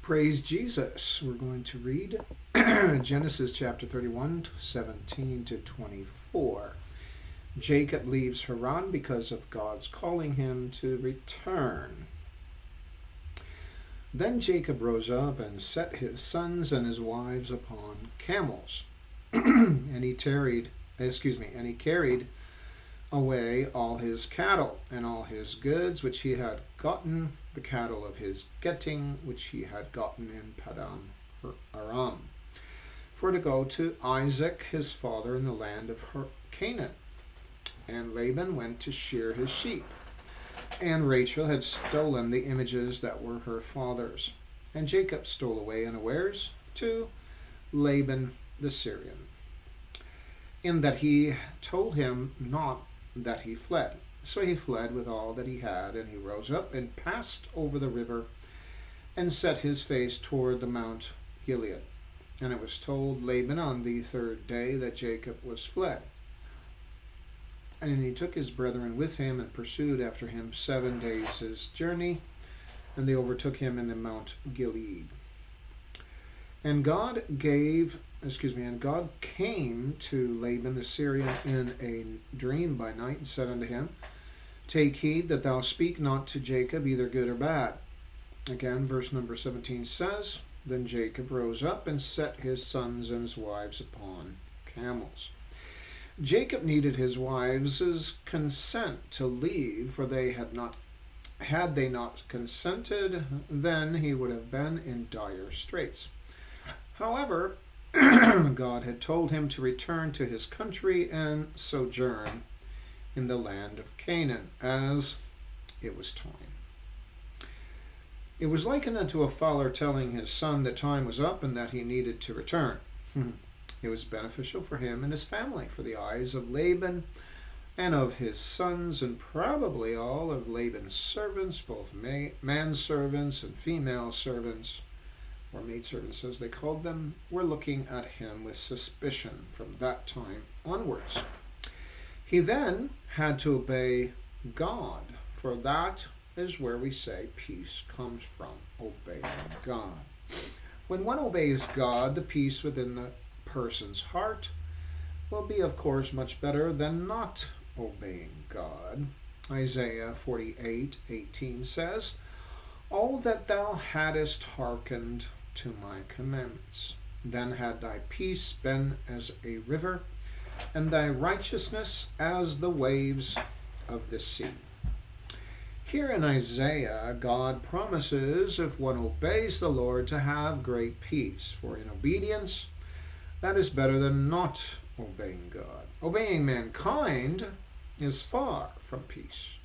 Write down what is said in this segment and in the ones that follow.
Praise Jesus. We're going to read Genesis chapter 31, 17 to 24. Jacob leaves Haran because of God's calling him to return. Then Jacob rose up and set his sons and his wives upon camels, and he carried away all his cattle and all his goods which he had gotten, the cattle of his getting which he had gotten in Padan-Aram, for to go to Isaac his father in the land of Canaan. And Laban went to shear his sheep, and Rachel had stolen the images that were her father's. And Jacob stole away unawares to Laban the Syrian, in that he told him not that he fled. So he fled with all that he had, and he rose up and passed over the river and set his face toward the Mount Gilead. And it was told Laban on the third day that Jacob was fled. And he took his brethren with him and pursued after him 7 days' journey, and they overtook him in the Mount Gilead. And God came to Laban the Syrian in a dream by night, and said unto him, Take heed that thou speak not to Jacob either good or bad. Again, verse number 17 says, Then Jacob rose up and set his sons and his wives upon camels. Jacob needed his wives' consent to leave, for had they not consented, then he would have been in dire straits. However, God had told him to return to his country and sojourn in the land of Canaan, as it was time. It was likened unto a father telling his son that time was up and that he needed to return. It was beneficial for him and his family, for the eyes of Laban and of his sons, and probably all of Laban's servants, both manservants and female servants, or maidservants as they called them, were looking at him with suspicion from that time onwards. He then had to obey God, for that is where we say peace comes from, obeying God. When one obeys God, the peace within the person's heart will be, of course, much better than not obeying God. Isaiah 48:18 says, Oh, that thou hadst hearkened to my commandments, then had thy peace been as a river, and thy righteousness as the waves of the sea. Here in Isaiah, God promises if one obeys the Lord to have great peace, for in obedience, that is better than not obeying God. Obeying mankind is far from peace,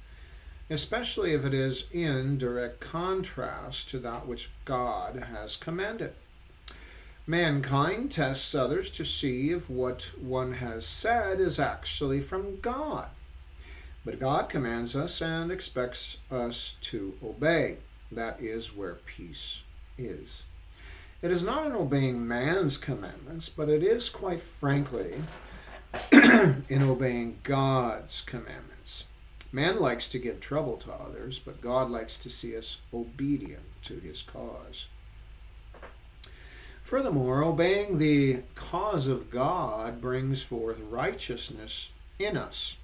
especially if it is in direct contrast to that which God has commanded. Mankind tests others to see if what one has said is actually from God. But God commands us and expects us to obey. That is where peace is. It is not in obeying man's commandments, but it is, quite frankly, in obeying God's commandments. Man likes to give trouble to others, but God likes to see us obedient to his cause. Furthermore, obeying the cause of God brings forth righteousness in us.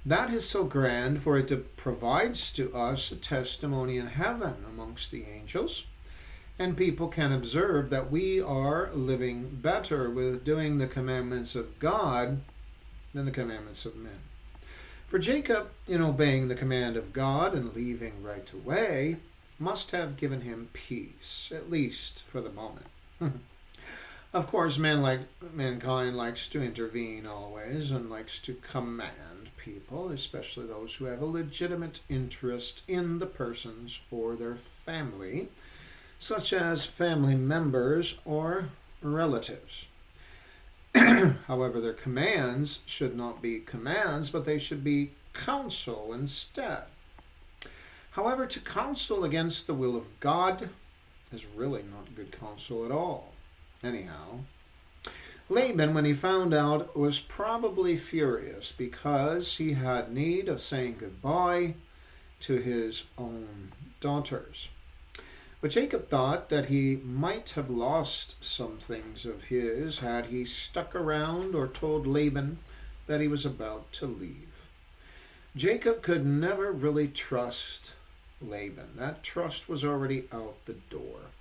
That is so grand, for it provides to us a testimony in heaven amongst the angels, and people can observe that we are living better with doing the commandments of God than the commandments of men. For Jacob, in obeying the command of God and leaving right away, must have given him peace, at least for the moment. Of course, mankind likes to intervene always and likes to command people, especially those who have a legitimate interest in the persons or their family, such as family members or relatives. However, their commands should not be commands, but they should be counsel instead. However, to counsel against the will of God is really not good counsel at all. Anyhow, Laban, when he found out, was probably furious because he had need of saying goodbye to his own daughters. But Jacob thought that he might have lost some things of his had he stuck around or told Laban that he was about to leave. Jacob could never really trust Laban. That trust was already out the door.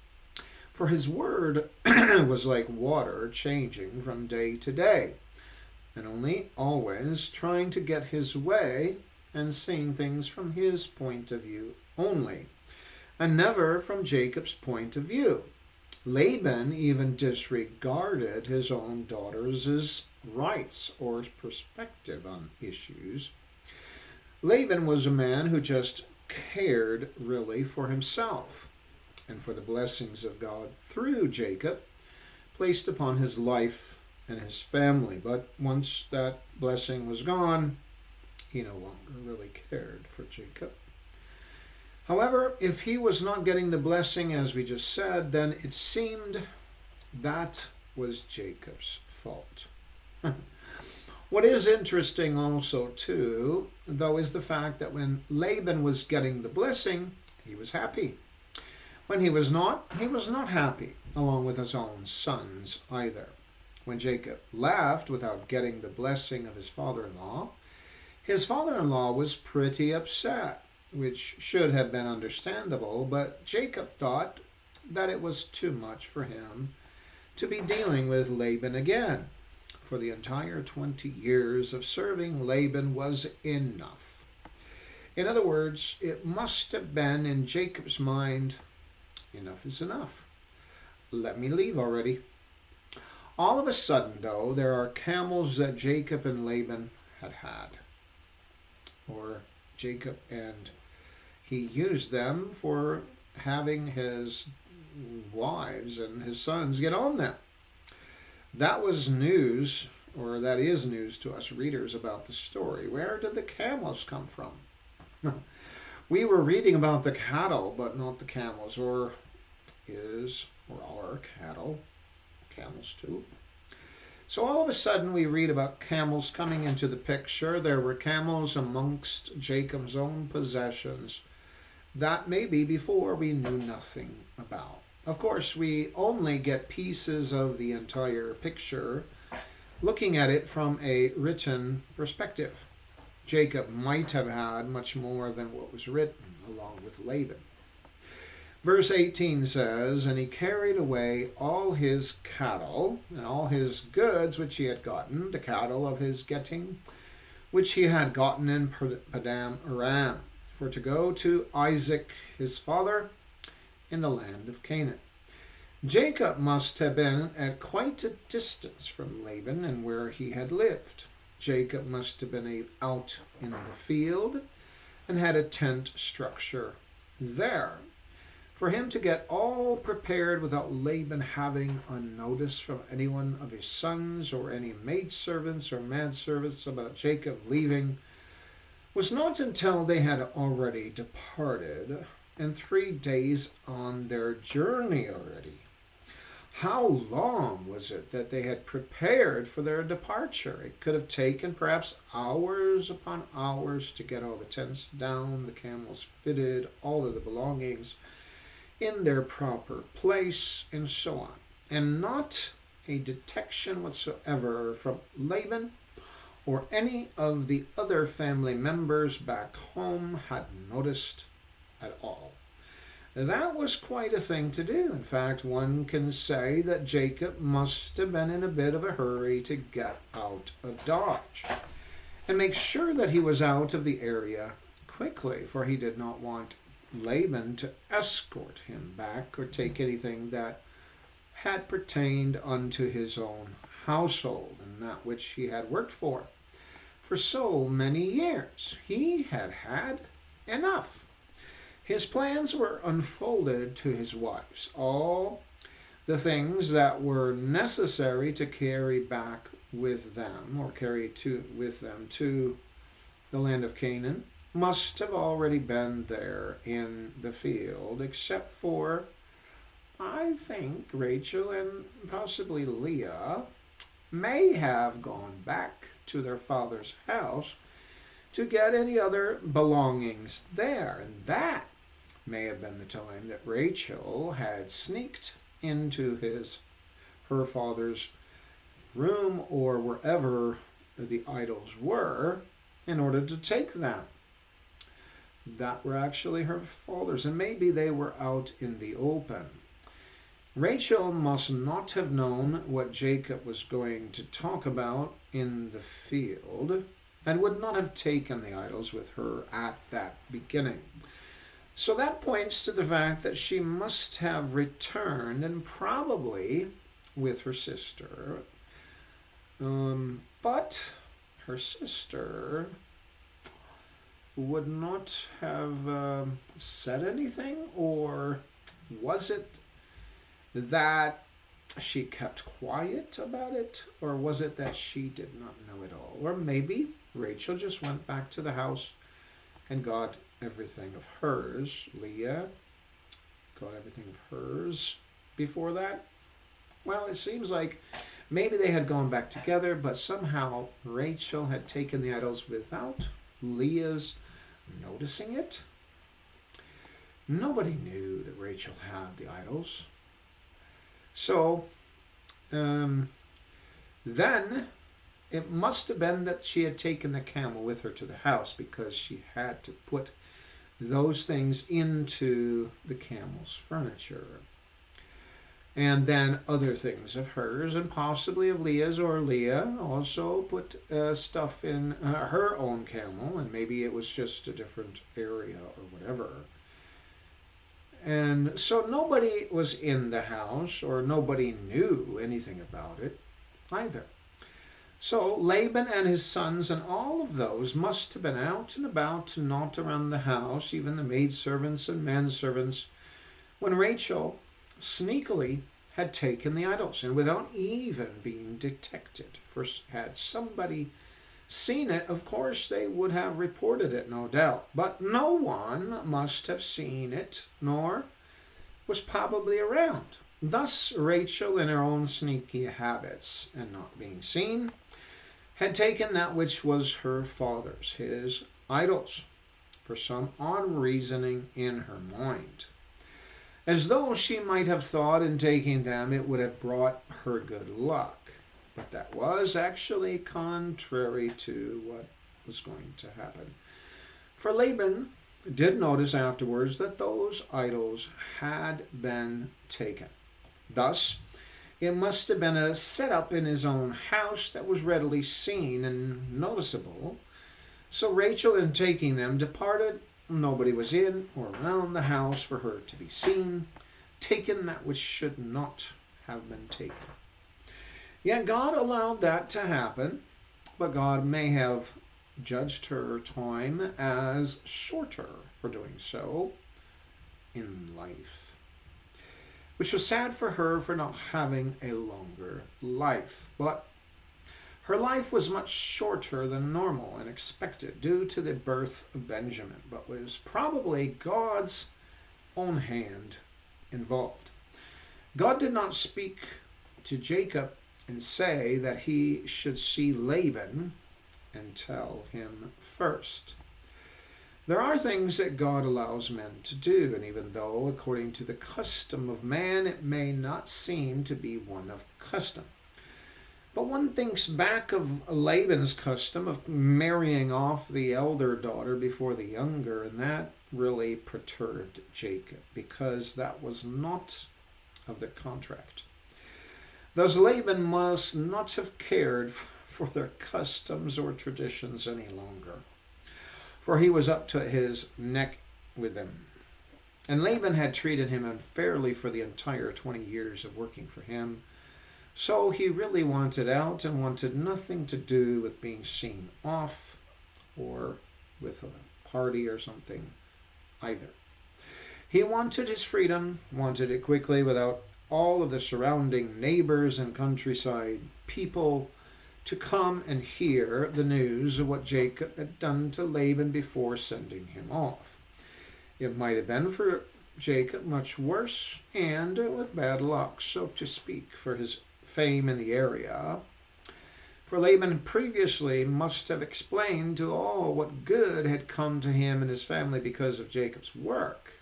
For his word was like water changing from day to day, and only always trying to get his way and seeing things from his point of view only, and never from Jacob's point of view. Laban even disregarded his own daughter's rights or perspective on issues. Laban was a man who just cared really for himself and for the blessings of God through Jacob placed upon his life and his family. But once that blessing was gone, he no longer really cared for Jacob. However, if he was not getting the blessing, as we just said, then it seemed that was Jacob's fault. What is interesting also, too, though, is the fact that when Laban was getting the blessing, he was happy. When he was not happy, along with his own sons either. When Jacob left without getting the blessing of his father-in-law was pretty upset, which should have been understandable, but Jacob thought that it was too much for him to be dealing with Laban again. For the entire 20 years of serving Laban was enough. In other words, it must have been in Jacob's mind, enough is enough. Let me leave already. All of a sudden, though, there are camels that Jacob and Laban had. Or Jacob and he used them for having his wives and his sons get on them. That was news, or that is news to us readers about the story. Where did the camels come from? We were reading about the cattle, but not the camels, or are cattle, camels too. So all of a sudden we read about camels coming into the picture. There were camels amongst Jacob's own possessions that maybe before we knew nothing about. Of course, we only get pieces of the entire picture looking at it from a written perspective. Jacob might have had much more than what was written along with Laban. Verse 18 says, "And he carried away all his cattle and all his goods which he had gotten, the cattle of his getting, which he had gotten in Padan-Aram, for to go to Isaac his father in the land of Canaan." Jacob must have been at quite a distance from Laban and where he had lived. Jacob must have been out in the field and had a tent structure there. For him to get all prepared without Laban having a notice from anyone of his sons or any maidservants or manservants about Jacob leaving was not until they had already departed and 3 days on their journey already. How long was it that they had prepared for their departure? It could have taken perhaps hours upon hours to get all the tents down, the camels fitted, all of the belongings in their proper place, and so on. And not a detection whatsoever from Laban or any of the other family members back home had noticed at all. That was quite a thing to do. In fact, one can say that Jacob must have been in a bit of a hurry to get out of Dodge and make sure that he was out of the area quickly, for he did not want Laban to escort him back or take anything that had pertained unto his own household and that which he had worked for so many years. He had had enough. His plans were unfolded to his wives. All the things that were necessary to carry back with them or with them to the land of Canaan must have already been there in the field, except for, I think, Rachel and possibly Leah may have gone back to their father's house to get any other belongings there. And that may have been the time that Rachel had sneaked into her father's room or wherever the idols were in order to take them. That were actually her father's, and maybe they were out in the open. Rachel must not have known what Jacob was going to talk about in the field, and would not have taken the idols with her at that beginning. So that points to the fact that she must have returned, and probably with her sister. But her sister would not have said anything, or was it that she kept quiet about it, or was it that she did not know it all? Or maybe Rachel just went back to the house and got everything of hers. Leah got everything of hers before that. Well, it seems like maybe they had gone back together, but somehow Rachel had taken the idols without Leah's noticing it. Nobody knew that Rachel had the idols. So then it must have been that she had taken the camel with her to the house, because she had to put those things into the camel's furniture. And then other things of hers and possibly of Leah's, or Leah also put stuff in her own camel, and maybe it was just a different area or whatever. And so nobody was in the house, or nobody knew anything about it either. So Laban and his sons and all of those must have been out and about, not around the house, even the maidservants and manservants, when Rachel sneakily had taken the idols, and without even being detected. For had somebody seen it, of course they would have reported it, no doubt. But no one must have seen it, nor was probably around. Thus Rachel, in her own sneaky habits and not being seen, had taken that which was her father's, his idols, for some odd reasoning in her mind, as though she might have thought in taking them it would have brought her good luck. But that was actually contrary to what was going to happen. For Laban did notice afterwards that those idols had been taken. Thus, it must have been a setup in his own house that was readily seen and noticeable. So Rachel, in taking them, departed. Nobody was in or around the house for her to be seen, taken that which should not have been taken. Yet God allowed that to happen, but God may have judged her time as shorter for doing so in life, which was sad for her for not having a longer life. But her life was much shorter than normal and expected due to the birth of Benjamin, but was probably God's own hand involved. God did not speak to Jacob and say that he should see Laban and tell him first. There are things that God allows men to do, and even though, according to the custom of man, it may not seem to be one of custom. But one thinks back of Laban's custom of marrying off the elder daughter before the younger, and that really perturbed Jacob, because that was not of the contract. Thus Laban must not have cared for their customs or traditions any longer, for he was up to his neck with them. And Laban had treated him unfairly for the entire 20 years of working for him. So he really wanted out and wanted nothing to do with being seen off or with a party or something either. He wanted his freedom, wanted it quickly without all of the surrounding neighbors and countryside people to come and hear the news of what Jacob had done to Laban before sending him off. It might have been for Jacob much worse, and with bad luck, so to speak, for his fame in the area. For Laban previously must have explained to all what good had come to him and his family because of Jacob's work.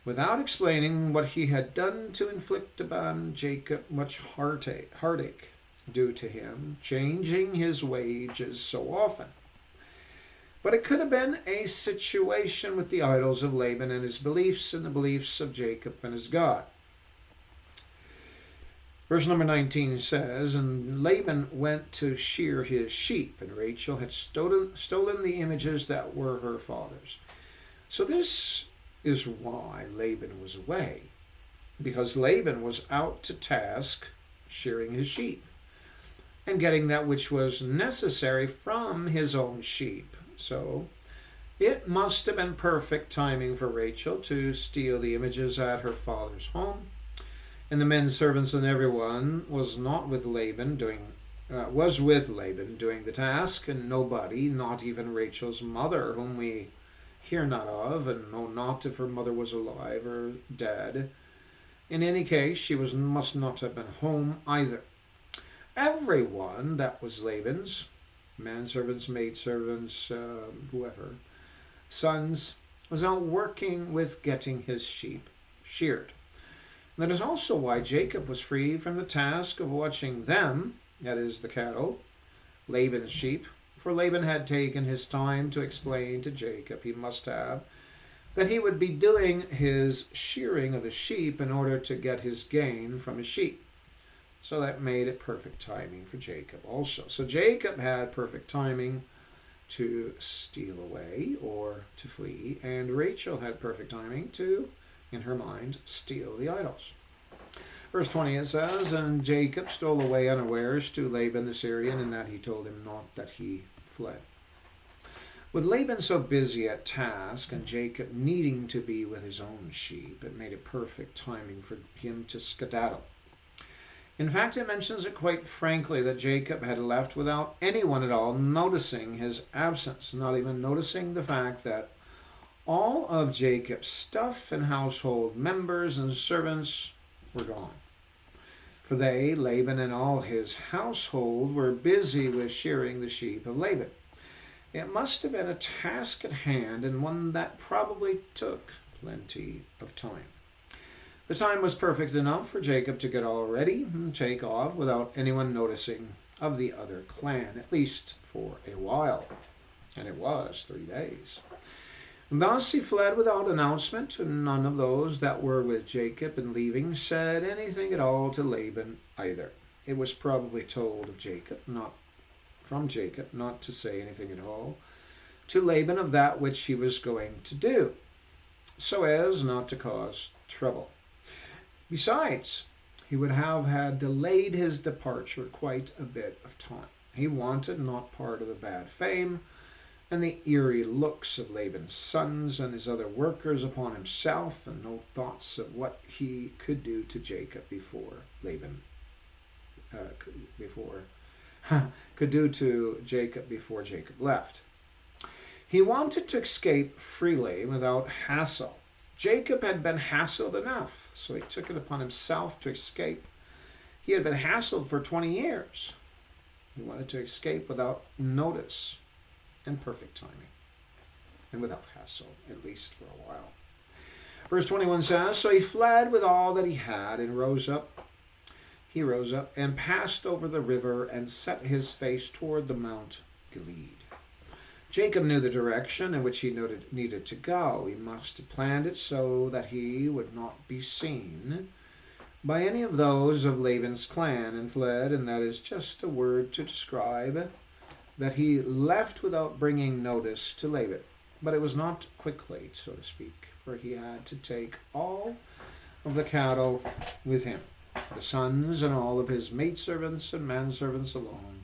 without explaining what he had done to inflict upon Jacob much heartache due to him changing his wages so often. But it could have been a situation with the idols of Laban and his beliefs and the beliefs of Jacob and his God. Verse number 19 says, "And Laban went to shear his sheep, and Rachel had stolen the images that were her father's." So this is why Laban was away, because Laban was out to task shearing his sheep and getting that which was necessary from his own sheep. So it must have been perfect timing for Rachel to steal the images at her father's home. And the men servants and everyone was with Laban doing the task, and nobody, not even Rachel's mother, whom we hear not of, and know not if her mother was alive or dead. In any case, she must not have been home either. Everyone that was Laban's, manservants, maidservants, whoever, sons, was out working with getting his sheep sheared. That is also why Jacob was free from the task of watching them, that is, the cattle, Laban's sheep, for Laban had taken his time to explain to Jacob, he must have, that he would be doing his shearing of his sheep in order to get his gain from his sheep. So that made it perfect timing for Jacob also. So Jacob had perfect timing to steal away or to flee, and Rachel had perfect timing to, in her mind, steal the idols. Verse 20 it says, "And Jacob stole away unawares to Laban the Syrian, and that he told him not that he fled." With Laban so busy at task and Jacob needing to be with his own sheep, it made it perfect timing for him to skedaddle. In fact, it mentions it quite frankly that Jacob had left without anyone at all noticing his absence, not even noticing the fact that all of Jacob's stuff and household members and servants were gone. For they, Laban and all his household, were busy with shearing the sheep of Laban. It must have been a task at hand, and one that probably took plenty of time. The time was perfect enough for Jacob to get all ready and take off without anyone noticing of the other clan, at least for a while. And it was 3 days. Thus he fled without announcement, and none of those that were with Jacob in leaving said anything at all to Laban either. It was probably told of Jacob, not to say anything at all to Laban of that which he was going to do, so as not to cause trouble. Besides, he would have had delayed his departure quite a bit of time. He wanted not part of the bad fame and the eerie looks of Laban's sons and his other workers upon himself, and no thoughts of what he could do to Jacob before Jacob left. He wanted to escape freely without hassle. Jacob had been hassled enough, so he took it upon himself to escape. He had been hassled for 20 years. He wanted to escape without notice and perfect timing, and without hassle, at least for a while. Verse 21 says, "So he fled with all that he had, and rose up and passed over the river, and set his face toward the Mount Gilead." Jacob knew the direction in which he needed to go. He must have planned it so that he would not be seen by any of those of Laban's clan, and fled, and that is just a word to describe that he left without bringing notice to Laban. But it was not quickly, so to speak, for he had to take all of the cattle with him, the sons and all of his maidservants and manservants along.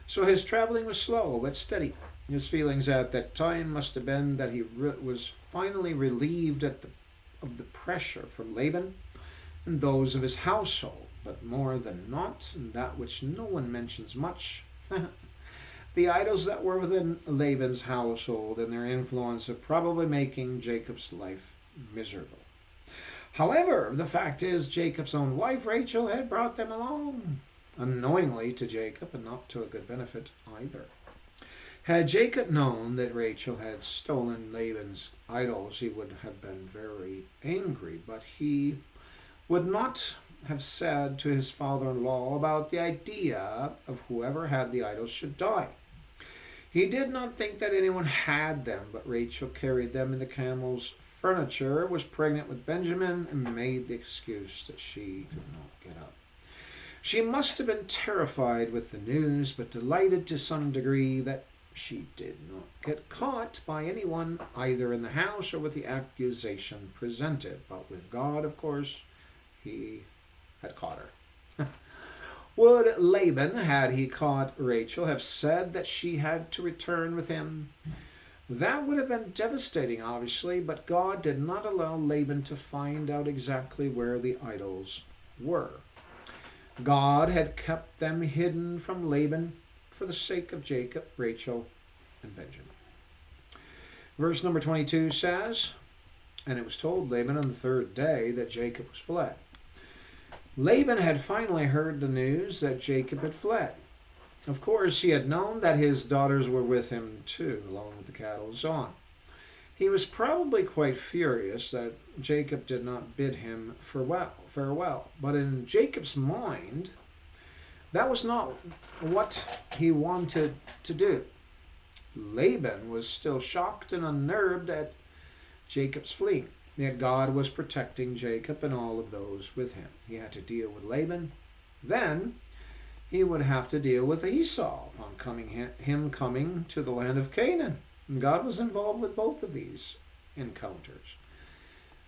So his traveling was slow but steady. His feelings at that time must have been that he was finally relieved of the pressure from Laban and those of his household, but more than not, and that which no one mentions much, the idols that were within Laban's household and their influence of probably making Jacob's life miserable. However, the fact is, Jacob's own wife, Rachel, had brought them along, unknowingly to Jacob, and not to a good benefit either. Had Jacob known that Rachel had stolen Laban's idols, he would have been very angry, but he would not have said to his father-in-law about the idea of whoever had the idols should die. He did not think that anyone had them, but Rachel carried them in the camel's furniture, was pregnant with Benjamin, and made the excuse that she could not get up. She must have been terrified with the news, but delighted to some degree that she did not get caught by anyone, either in the house or with the accusation presented. But with God, of course, he had caught her. Would Laban, had he caught Rachel, have said that she had to return with him? That would have been devastating, obviously, but God did not allow Laban to find out exactly where the idols were. God had kept them hidden from Laban for the sake of Jacob, Rachel, and Benjamin. Verse number 22 says, "And it was told Laban on the third day that Jacob was fled." Laban had finally heard the news that Jacob had fled. Of course, he had known that his daughters were with him too, along with the cattle and so on. He was probably quite furious that Jacob did not bid him farewell. But in Jacob's mind, that was not what he wanted to do. Laban was still shocked and unnerved at Jacob's fleeing. Yet God was protecting Jacob and all of those with him. He had to deal with Laban. Then he would have to deal with Esau upon him coming to the land of Canaan. And God was involved with both of these encounters.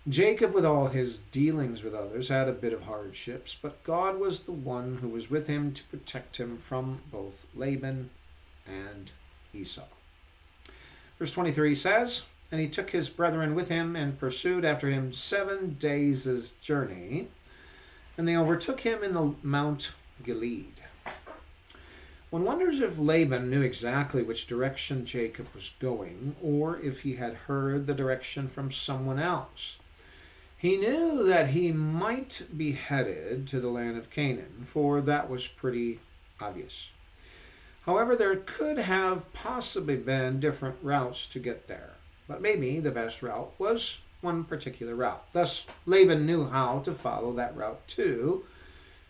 Jacob, with all his dealings with others, had a bit of hardships, but God was the one who was with him to protect him from both Laban and Esau. Verse 23 says, "And he took his brethren with him and pursued after him 7 days' journey, and they overtook him in the Mount Gilead." One wonders if Laban knew exactly which direction Jacob was going, or if he had heard the direction from someone else. He knew that he might be headed to the land of Canaan, for that was pretty obvious. However, there could have possibly been different routes to get there, but maybe the best route was one particular route. Thus, Laban knew how to follow that route too,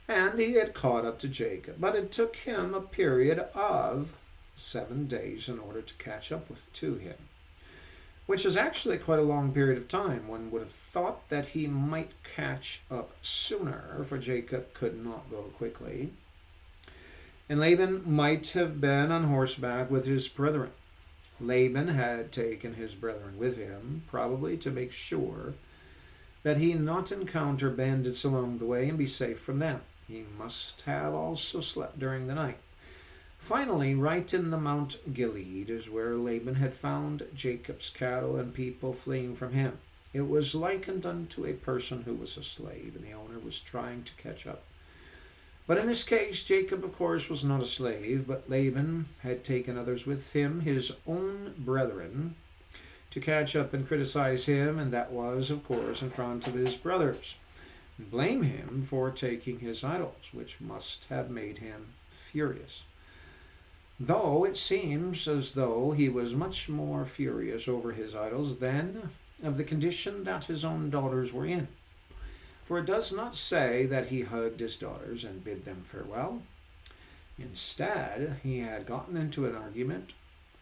and he had caught up to Jacob. But it took him a period of 7 days in order to catch up to him, which is actually quite a long period of time. One would have thought that he might catch up sooner, for Jacob could not go quickly. And Laban might have been on horseback with his brethren. Laban had taken his brethren with him, probably to make sure that he not encounter bandits along the way and be safe from them. He must have also slept during the night. Finally, right in the Mount Gilead is where Laban had found Jacob's cattle and people fleeing from him. It was likened unto a person who was a slave, and the owner was trying to catch up. But in this case, Jacob, of course, was not a slave, but Laban had taken others with him, his own brethren, to catch up and criticize him, and that was, of course, in front of his brothers, and blame him for taking his idols, which must have made him furious. Though it seems as though he was much more furious over his idols than of the condition that his own daughters were in. For it does not say that he hugged his daughters and bid them farewell. Instead, he had gotten into an argument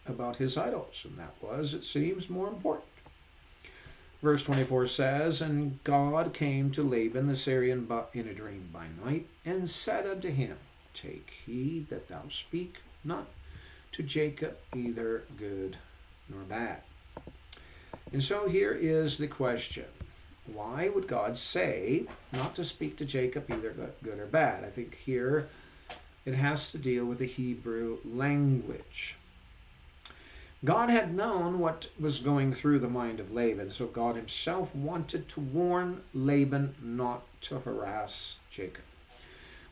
about his idols, and that was, it seems, more important. Verse 24 says, "And God came to Laban the Syrian in a dream by night, and said unto him, Take heed that thou speak not to Jacob either good nor bad." And so here is the question. Why would God say not to speak to Jacob either good or bad? I think here it has to deal with the Hebrew language. God had known what was going through the mind of Laban, so God himself wanted to warn Laban not to harass Jacob.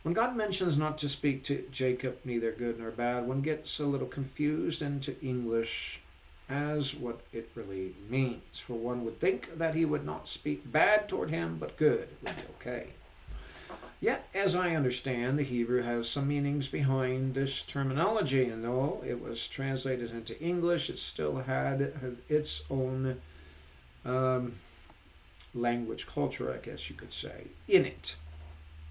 When God mentions not to speak to Jacob neither good nor bad, one gets a little confused into English as what it really means. For one would think that he would not speak bad toward him, but good would be okay. Yet, as I understand, the Hebrew has some meanings behind this terminology, and though it was translated into English, it still had its own um, language, culture, I guess you could say, in it,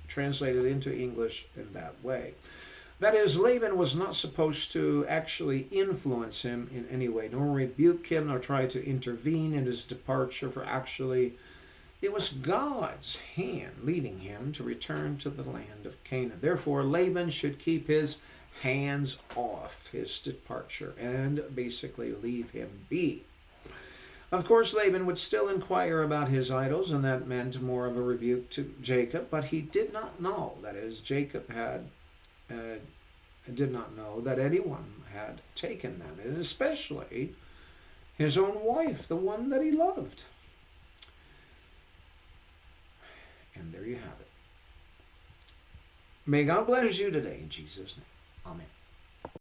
translated into English in that way. That is, Laban was not supposed to actually influence him in any way, nor rebuke him, nor try to intervene in his departure, for actually it was God's hand leading him to return to the land of Canaan. Therefore, Laban should keep his hands off his departure and basically leave him be. Of course, Laban would still inquire about his idols, and that meant more of a rebuke to Jacob, but he did not know, that is, Jacob did not know that anyone had taken them, and especially his own wife, the one that he loved. And there you have it. May God bless you today in Jesus' name. Amen.